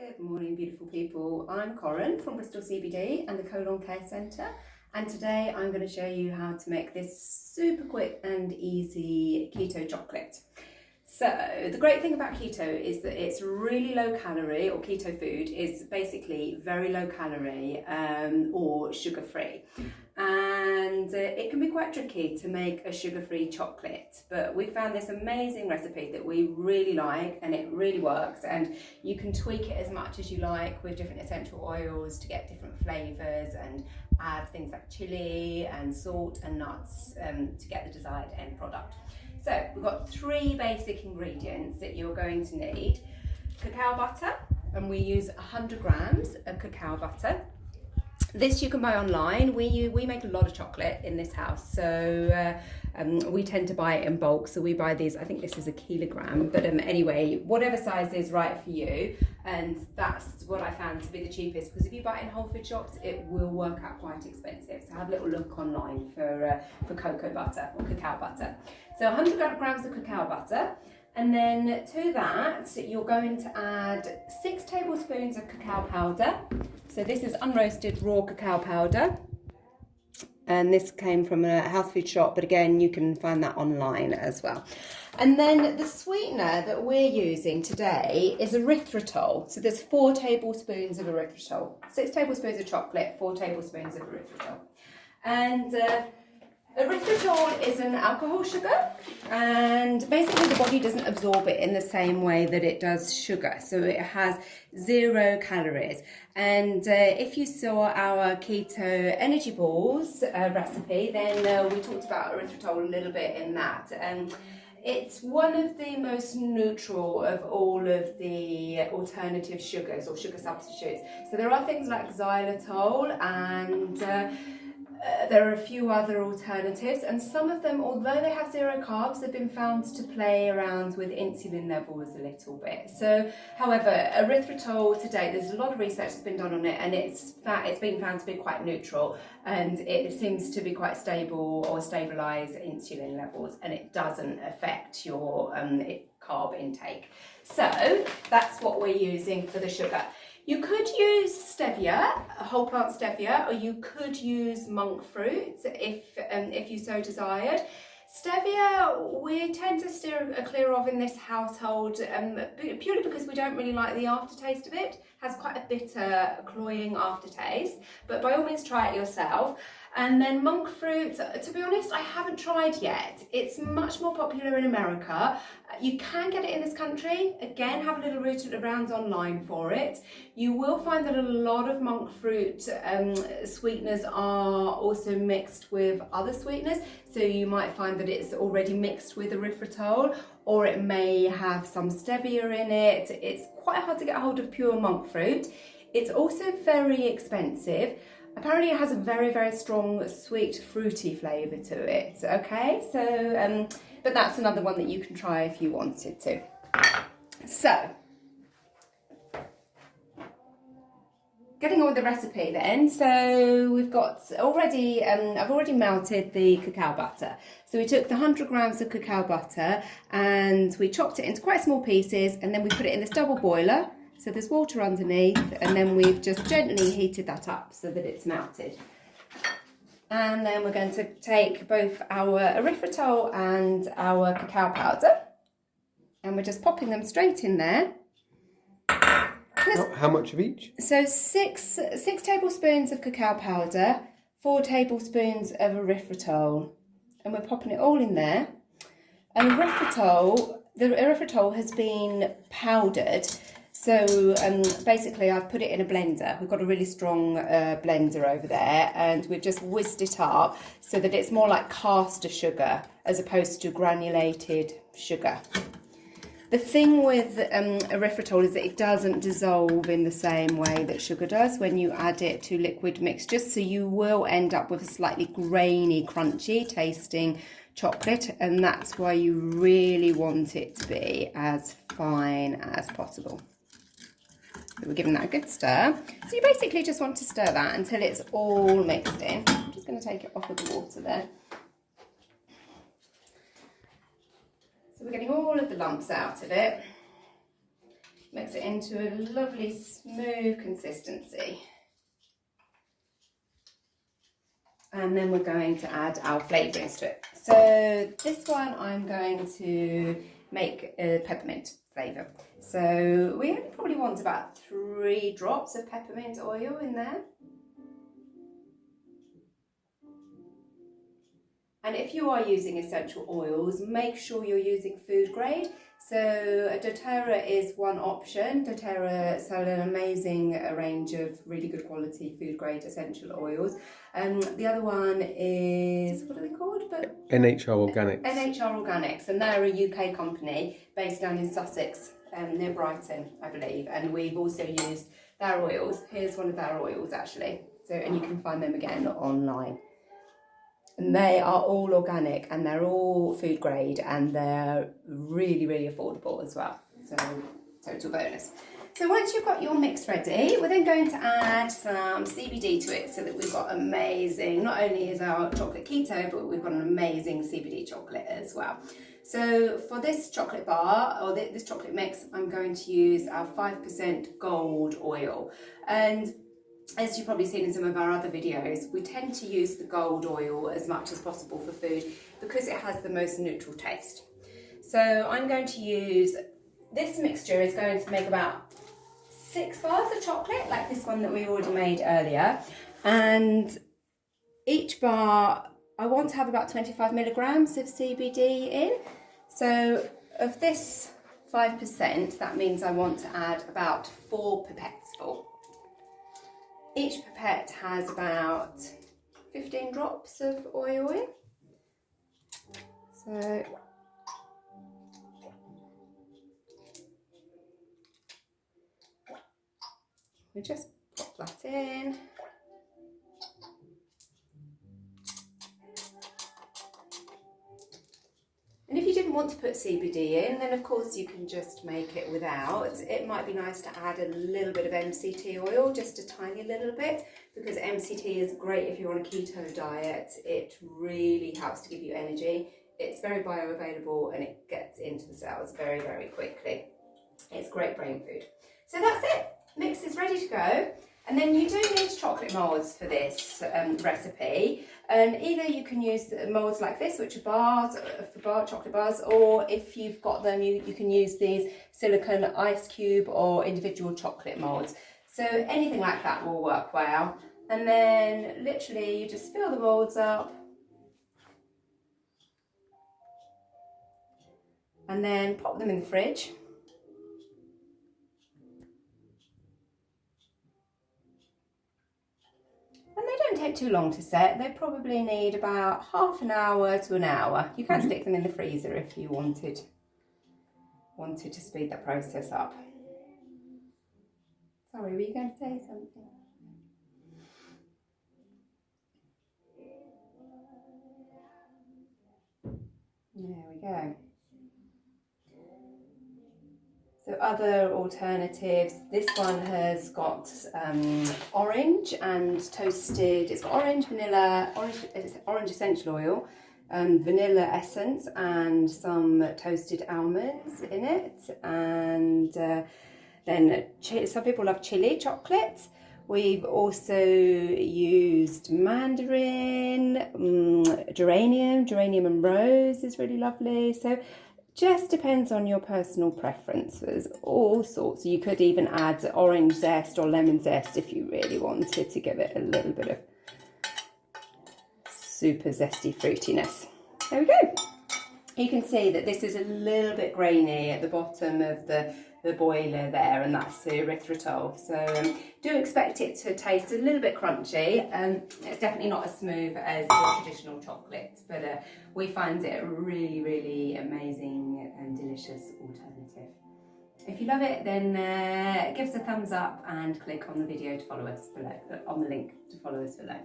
Good morning, beautiful people. I'm Corinne from Bristol CBD and the Colon Care Centre, and today I'm going to show you how to make this super quick and easy keto chocolate. So the great thing about keto is that it's really low calorie, or keto food is basically very low calorie or sugar free. And it can be quite tricky to make a sugar-free chocolate, but we found this amazing recipe that we really like and it really works, and you can tweak it as much as you like with different essential oils to get different flavors and add things like chili and salt and nuts to get the desired end product. So we've got three basic ingredients that you're going to need. Cacao butter, and we use 100 grams of cacao butter. This you can buy online. We make a lot of chocolate in this house, so we tend to buy it in bulk. So we buy these, I think this is a kilogram, but anyway, whatever size is right for you, and that's what I found to be the cheapest, because if you buy it in whole food shops, it will work out quite expensive. So have a little look online for cocoa butter or cacao butter. So 100 grams of cacao butter. And then to that, you're going to add 6 tablespoons of cacao powder. So this is unroasted raw cacao powder. And this came from a health food shop, but again, you can find that online as well. And then the sweetener that we're using today is erythritol. So there's 4 tablespoons of erythritol. 6 tablespoons of chocolate, 4 tablespoons of erythritol. And erythritol is an alcohol sugar, and basically the body doesn't absorb it in the same way that it does sugar, so it has 0 calories. And if you saw our keto energy balls recipe, then we talked about erythritol a little bit in that. It's one of the most neutral of all of the alternative sugars or sugar substitutes. So there are things like xylitol, and there are a few other alternatives, and some of them, although they have 0 carbs, have been found to play around with insulin levels a little bit. So, however, erythritol today, there's a lot of research that's been done on it, and it's been found to be quite neutral, and it seems to be quite stable or stabilise insulin levels, and it doesn't affect your carb intake. So that's what we're using for the sugar. You could use stevia, whole plant stevia, or you could use monk fruit if you so desired. Stevia, we tend to steer clear of in this household purely because we don't really like the aftertaste of it. It has quite a bitter, cloying aftertaste, but by all means try it yourself. And then monk fruit, to be honest, I haven't tried yet. It's much more popular in America. You can get it in this country. Again, have a little root around online for it. You will find that a lot of monk fruit sweeteners are also mixed with other sweeteners. So you might find that it's already mixed with erythritol, or it may have some stevia in it. It's quite hard to get hold of pure monk fruit. It's also very expensive. Apparently it has a very, very strong, sweet, fruity flavour to it, okay? So, but that's another one that you can try if you wanted to. So, getting on with the recipe then. So we've got already, I've already melted the cacao butter. So we took the 100 grams of cacao butter and we chopped it into quite small pieces, and then we put it in this double boiler. So there's water underneath, and then we've just gently heated that up so that it's melted. And then we're going to take both our erythritol and our cacao powder, and we're just popping them straight in there. How much of each? So six tablespoons of cacao powder, 4 tablespoons of erythritol, and we're popping it all in there. And the erythritol has been powdered. So basically I've put it in a blender. We've got a really strong blender over there, and we've just whisked it up so that it's more like caster sugar as opposed to granulated sugar. The thing with erythritol is that it doesn't dissolve in the same way that sugar does when you add it to liquid mixtures, so you will end up with a slightly grainy, crunchy tasting chocolate, and that's why you really want it to be as fine as possible. So we're giving that a good stir. So you basically just want to stir that until it's all mixed in. I'm just going to take it off of the water there. So we're getting all of the lumps out of it. mix it into a lovely smooth consistency. And then we're going to add our flavourings to it. So this one I'm going to make a peppermint flavour. So we only probably want about 3 drops of peppermint oil in there. And if you are using essential oils, make sure you're using food grade. So Doterra is one option. Doterra sell an amazing range of really good quality food grade essential oils. The other one is, what are they called? NHR Organics. NHR Organics, and they're a UK company based down in Sussex, near Brighton, I believe. And we've also used their oils. Here's one of their oils actually. So, and you can find them again online. And they are all organic and they're all food grade and they're really, really affordable as well. So, total bonus. So once you've got your mix ready, we're then going to add some CBD to it so that we've got amazing, not only is our chocolate keto, but we've got an amazing CBD chocolate as well. So for this chocolate bar, or this chocolate mix, I'm going to use our 5% gold oil. And as you've probably seen in some of our other videos, we tend to use the gold oil as much as possible for food because it has the most neutral taste. So I'm going to use, this mixture is going to make about 6 bars of chocolate, like this one that we already made earlier. And each bar, I want to have about 25 milligrams of CBD in. So of this 5%, that means I want to add about 4 pipettes full. Each pipette has about 15 drops of oil in. So we just pop that in. And if you didn't want to put CBD in, then of course you can just make it without. It might be nice to add a little bit of MCT oil, just a tiny little bit, because MCT is great if you're on a keto diet. It really helps to give you energy. It's very bioavailable and it gets into the cells very, very quickly. It's great brain food. So that's it. Mix is ready to go. And then you do need chocolate moulds for this recipe. And either you can use moulds like this, which are bars, for chocolate bars, or if you've got them, you can use these silicone ice cube or individual chocolate moulds. So anything like that will work well. And then literally you just fill the moulds up. And then pop them in the fridge. Take too long to set. They probably need about half an hour to an hour. You can stick them in the freezer if you wanted to speed that process up. Sorry, were you going to say something? There we go. So other alternatives, this one has got orange and toasted, it's got orange, vanilla, orange essential oil, vanilla essence and some toasted almonds in it. And then some people love chili chocolate. We've also used mandarin, geranium and rose is really lovely. So just depends on your personal preferences, all sorts. You could even add orange zest or lemon zest if you really wanted to give it a little bit of super zesty fruitiness. There we go. You can see that this is a little bit grainy at the bottom of the boiler there, and that's the erythritol. So do expect it to taste a little bit crunchy. It's definitely not as smooth as your traditional chocolate, but we find it a really, really amazing and delicious alternative. If you love it, then give us a thumbs up and click on the video to follow us below, on the link to follow us below.